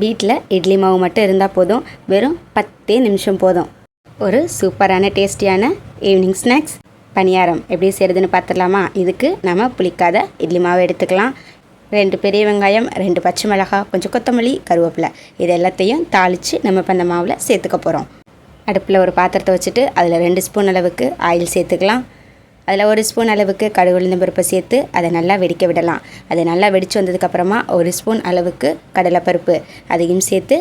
வீட்டில் இட்லி மாவு மட்டும் இருந்தால் போதும், வெறும் 10 நிமிஷம் போதும். ஒரு சூப்பரான டேஸ்டியான ஈவினிங் ஸ்நாக்ஸ் பணியாரம் எப்படி செய்கிறதுன்னு பார்த்துடலாமா? இதுக்கு நம்ம புளிக்காத இட்லி மாவு எடுத்துக்கலாம். 2 பெரிய வெங்காயம், 2 பச்சை மிளகாய், கொஞ்சம் கொத்தமல்லி, கருவேப்பிலை, இது எல்லாத்தையும் தாளித்து நம்ம இப்போ அந்த மாவில் சேர்த்துக்க போகிறோம். அடுப்பில் ஒரு பாத்திரத்தை வச்சுட்டு அதில் 2 ஸ்பூன் அளவுக்கு ஆயில் சேர்த்துக்கலாம். அதில் 1 ஸ்பூன் அளவுக்கு கடுகு உளுந்தம் பருப்பை சேர்த்து அதை நல்லா வெடிக்க விடலாம். அது நல்லா வெடித்து வந்ததுக்கப்புறமா 1 ஸ்பூன் அளவுக்கு கடலைப்பருப்பு அதையும் சேர்த்து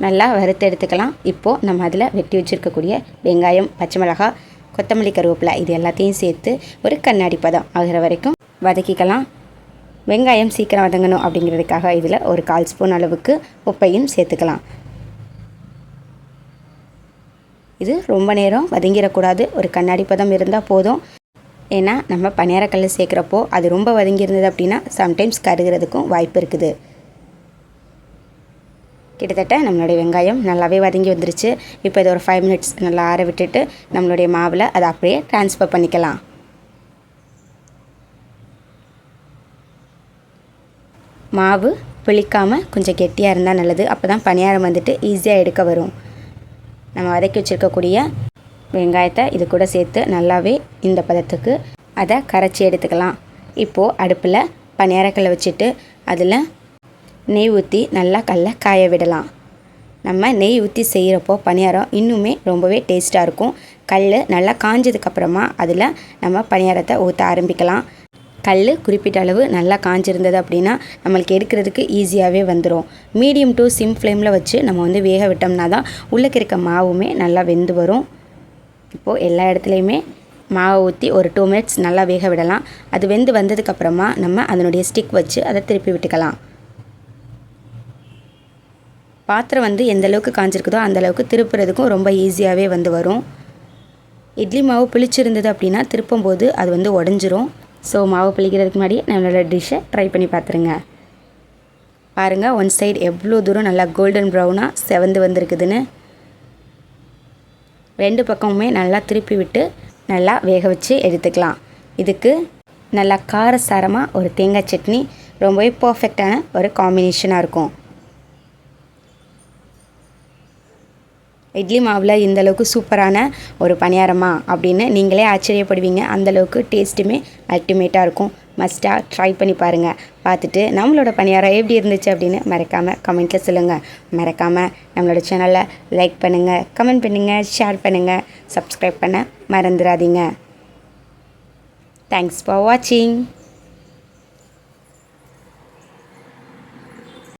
நல்லா வறுத்து எடுத்துக்கலாம். இப்போது நம்ம அதில் வெட்டி வச்சுருக்கக்கூடிய வெங்காயம், பச்சை மிளகாய், கொத்தமல்லி, கருவேப்பிலை, இது எல்லாத்தையும் சேர்த்து ஒரு கண்ணாடி பதம் ஆகிற வரைக்கும் வதக்கிக்கலாம். வெங்காயம் சீக்கிரம் வதங்கணும் அப்படிங்கிறதுக்காக இதில் ஒரு 1/4 ஸ்பூன் அளவுக்கு உப்பையும் சேர்த்துக்கலாம். இது ரொம்ப நேரம் வதங்கிடக்கூடாது, ஒரு கண்ணாடி பதம் இருந்தால் போதும். ஏன்னா நம்ம பணியாரக்கல்ல சேர்க்குறப்போ அது ரொம்ப வதங்கியிருந்தது அப்படின்னா சம்டைம்ஸ் கருகிறதுக்கும் வாய்ப்பு இருக்குது. கிட்டத்தட்ட நம்மளுடைய வெங்காயம் நல்லாவே வதங்கி வந்துருச்சு. இப்போ இதை ஒரு 5 மினிட்ஸ் நல்லா ஆற விட்டுட்டு நம்மளுடைய மாவில் அதை அப்படியே ட்ரான்ஸ்ஃபர் பண்ணிக்கலாம். மாவு புளிக்காமல் கொஞ்சம் கெட்டியாக இருந்தால் நல்லது. அப்போ தான் பணியாரம் வந்துட்டு ஈஸியாக எடுக்க வரும். நம்ம வதக்கி வச்சுருக்கக்கூடிய வெங்காயத்தை இது கூட சேர்த்து நல்லாவே இந்த பதத்துக்கு அதை கரைச்சி எடுத்துக்கலாம். இப்போது அடுப்பில் பணியாரக்கல்லை வச்சுட்டு அதில் நெய் ஊற்றி நல்லா கல்லை காய விடலாம். நம்ம நெய் ஊற்றி செய்கிறப்போ பணியாரம் இன்னுமே ரொம்பவே டேஸ்ட்டாக இருக்கும். கல் நல்லா காஞ்சதுக்கப்புறமா அதில் நம்ம பணியாரத்தை ஊற்ற ஆரம்பிக்கலாம். கல் குறிப்பிட்ட அளவு நல்லா காஞ்சிருந்தது அப்படின்னா நம்மளுக்கு எடுக்கிறதுக்கு ஈஸியாகவே வந்துடும். மீடியம் டு சிம் ஃப்ளேமில் வச்சு நம்ம வந்து வேக விட்டோம்னா தான் உள்ளே இருக்க மாவுமே நல்லா வெந்து வரும். இப்போது எல்லா இடத்துலையுமே மாவை ஊற்றி ஒரு 2 மினிட்ஸ் நல்லா வேக விடலாம். அது வெந்து வந்ததுக்கப்புறமா நம்ம அதனுடைய ஸ்டிக் வச்சு அதை திருப்பி விட்டுக்கலாம். பாத்திரம் வந்து எந்தளவுக்கு காஞ்சிருக்குதோ அந்தளவுக்கு திருப்புறதுக்கும் ரொம்ப ஈஸியாகவே வந்து வரும். இட்லி மாவு புளிச்சிருந்தது அப்படின்னா திருப்பும்போது அது வந்து உடஞ்சிரும். ஸோ மாவு புளிக்கிறதுக்கு முன்னாடி நம்மளோட டிஷ்ஷை ட்ரை பண்ணி பார்த்துருங்க. பாருங்கள், ஒன் சைடு எவ்வளோ தூரம் நல்லா கோல்டன் ப்ரௌனாக செவந்து வந்திருக்குதுன்னு. 2 பக்கமுமே நல்லா திருப்பி விட்டு நல்லா வேக வச்சு எடுத்துக்கலாம். இதுக்கு நல்லா காரசாரமாக ஒரு தேங்காய் சட்னி ரொம்பவே பர்ஃபெக்டான ஒரு காம்பினேஷனாக இருக்கும். இட்லி மாவில் இந்தளவுக்கு சூப்பரான ஒரு பணியாரமா அப்படின்னு நீங்களே ஆச்சரியப்படுவீங்க. அந்தளவுக்கு டேஸ்ட்டுமே அல்டிமேட்டாக இருக்கும். மஸ்ட்டாக ட்ரை பண்ணி பாருங்கள். பார்த்துட்டு நம்மளோட பணியாரம் எப்படி இருந்துச்சு அப்படின்னு மறக்காமல் கமெண்ட்டில் சொல்லுங்கள். மறக்காமல் நம்மளோட சேனலை லைக் பண்ணுங்கள், கமெண்ட் பண்ணுங்கள், ஷேர் பண்ணுங்கள், சப்ஸ்கிரைப் பண்ண மறந்துடாதீங்க. தேங்க்ஸ் ஃபார் வாட்சிங்.